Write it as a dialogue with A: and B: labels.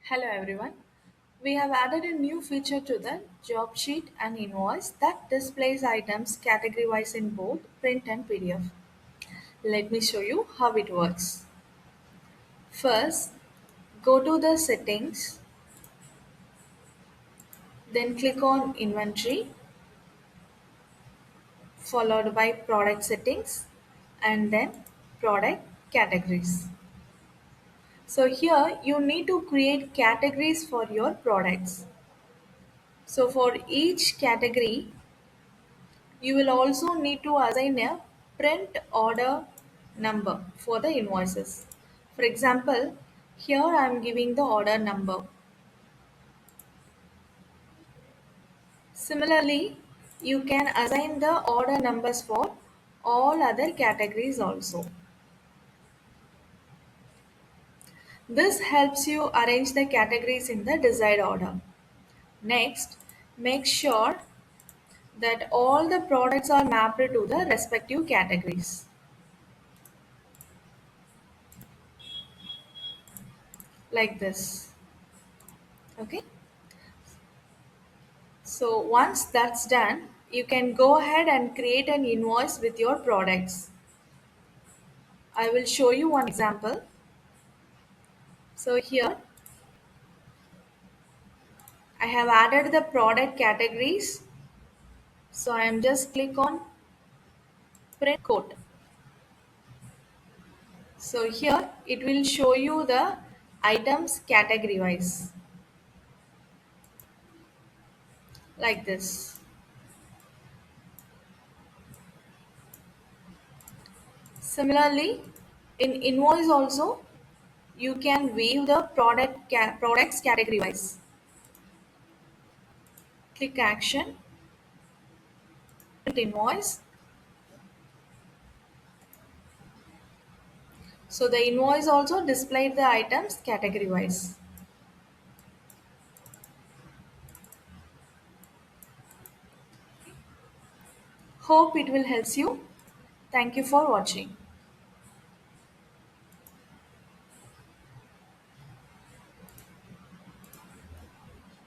A: Hello everyone. We have added a new feature to the job sheet and invoice that displays items category wise in both print and PDF. Let me show you how it works. First, go to the settings, then click on inventory, followed by product settings, and then product categories. So here you need to create categories for your products. So for each category, you will also need to assign a print order number for the invoices. For example, here I am giving the order number. Similarly, you can assign the order numbers for all other categories also. This helps you arrange the categories in the desired order. Next, make sure that all the products are mapped to the respective categories, like this. Okay. So once that's done, you can go ahead and create an invoice with your products. I will show you one example. So here I have added the product categories. So I am just click on print code. So here it will show you the items category wise, like this. Similarly, in invoice also you can view the products category wise. Click action, print invoice. So the invoice also displayed the items category wise. Hope it will help you. Thank you for watching.